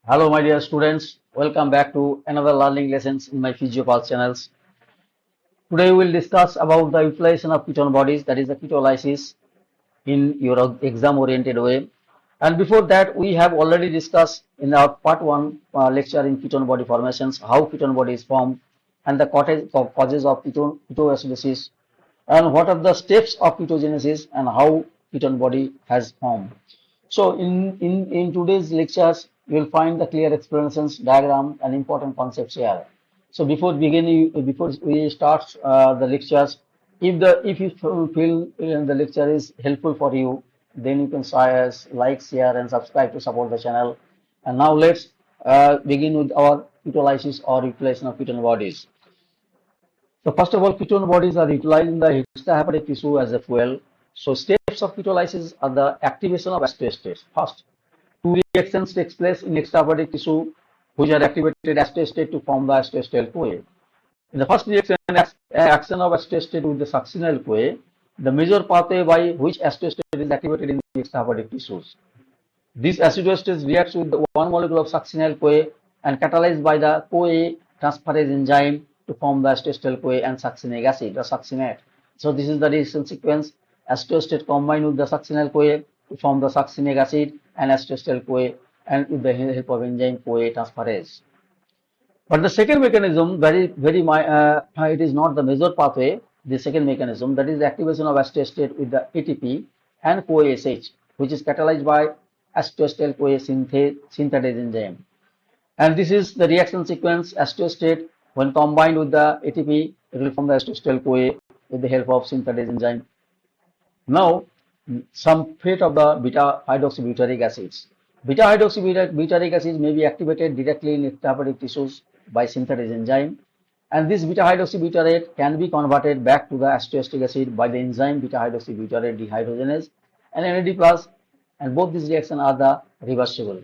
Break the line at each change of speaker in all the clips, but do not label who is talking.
Hello, my dear students. Welcome back to another learning lessons in my Physio-Pulse channels. Today we will discuss about the utilization of ketone bodies, that is the ketolysis, in your exam-oriented way. And before that, we have already discussed in our part one lecture in ketone body formations how ketone body is formed and the causes of ketoacidosis and what are the steps of ketogenesis and how ketone body has formed. So in today's lectures, you will find the clear explanations, diagram, and important concepts here. So before we start the lectures, if you feel the lecture is helpful for you, then you can like, share, and subscribe to support the channel. And now let's begin with our ketolysis or utilization of ketone bodies. So first of all, ketone bodies are utilized in the extrahepatic tissue as a fuel. So steps of ketolysis are the activation of acetate. First, two reactions takes place in extrahepatic tissue, which are activated acetate to form the acetyl-CoA. In the first reaction, action of acetate with the succinyl-CoA, the major pathway by which acetate is activated in the extrahepatic tissues. This acetoacetate reacts with the one molecule of succinyl-CoA and catalyzed by the CoA transferase enzyme to form the acetyl-CoA and succinic acid, the succinate. So this is the reaction sequence. Acetoacetate combined with the succinyl-CoA to form the succinic acid and acetyl-CoA and with the help of enzyme CoA transferase. But the second mechanism, it is not the major pathway. The second mechanism, that is the activation of acetate with the ATP and CoA-SH, which is catalyzed by acetyl-CoA synthetase enzyme. And this is the reaction sequence. Acetate, when combined with the ATP, it will form the acetyl-CoA with the help of synthetase enzyme. Now, some fate of the beta-hydroxybutyric acids. Beta-hydroxybutyric acids may be activated directly in extrahepatic tissues by synthetase enzyme, and this beta-hydroxybutyrate can be converted back to the acetoacetic acid by the enzyme beta-hydroxybutyrate dehydrogenase and NAD+, and both these reactions are the reversible.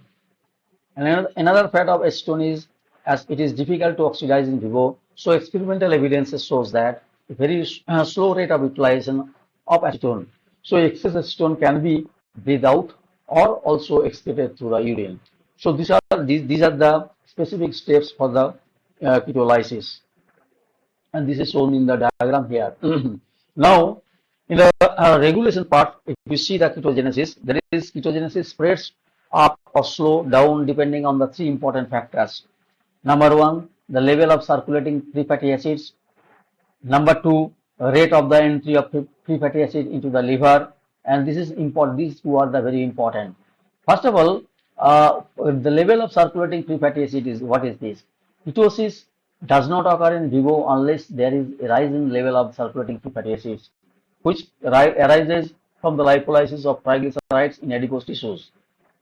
And another fact of acetone is, as it is difficult to oxidize in vivo, so experimental evidence shows that a very slow rate of utilization of acetone. So excess acetone can be breathed out or also excreted through the urine. So these are the specific steps for the ketolysis, and this is shown in the diagram here. Now, in the regulation part, if you see the ketogenesis, there is ketogenesis spreads up or slow down depending on the three important factors. Number one, the level of circulating free fatty acids. Number two, rate of the entry of free fatty acid into the liver, and this is important. These two are the very important. First of all, the level of circulating free fatty acid is what is this? Ketosis does not occur in vivo unless there is a rise in level of circulating free fatty acids, which arises from the lipolysis of triglycerides in adipose tissues.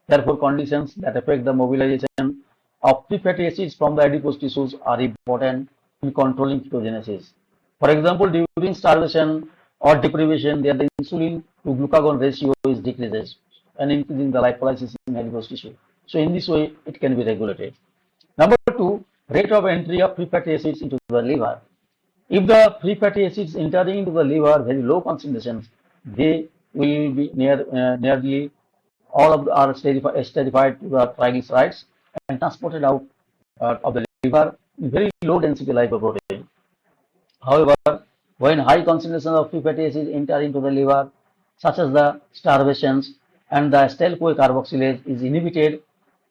Therefore, conditions that affect the mobilization of free fatty acids from the adipose tissues are important in controlling ketogenesis. For example, during starvation or deprivation, there the insulin to glucagon ratio is decreases and increasing the lipolysis in adipose tissue. So in this way, it can be regulated. Number two, rate of entry of free fatty acids into the liver. If the free fatty acids entering into the liver very low concentrations, they will be nearly all of are esterified to the triglycerides and transported out of the liver in very low density lipoprotein. However, when high concentration of free fatty acids enter into the liver, such as the starvations and the acetyl-CoA carboxylase is inhibited,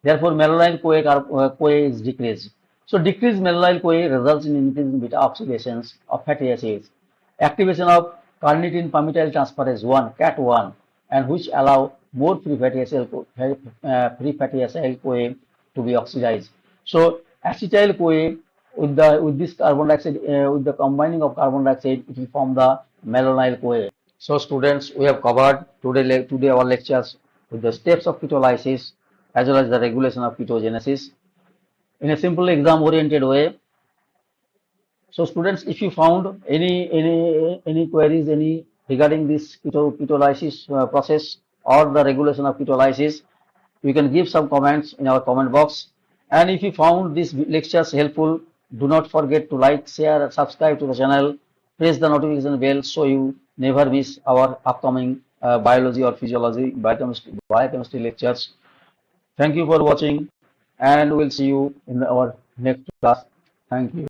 therefore malonyl-CoA is decreased. So decreased malonyl-CoA results in increase in beta oxidations of fatty acids, activation of carnitine palmitoyl transferase 1 (CAT1), and which allow more free fatty acyl-CoA to be oxidized. So acetyl-CoA with this carbon dioxide with the combining of carbon dioxide, it will form the malonyl-CoA. So students, we have covered today our lectures with the steps of ketolysis as well as the regulation of ketogenesis in a simple exam oriented way. So students, if you found any queries regarding this ketolysis process or the regulation of ketolysis, you can give some comments in our comment box. And if you found these lectures helpful, do not forget to like, share, and subscribe to the channel. Press the notification bell so you never miss our upcoming biology or physiology, biochemistry lectures. Thank you for watching. and we'll see you in our next class. Thank you.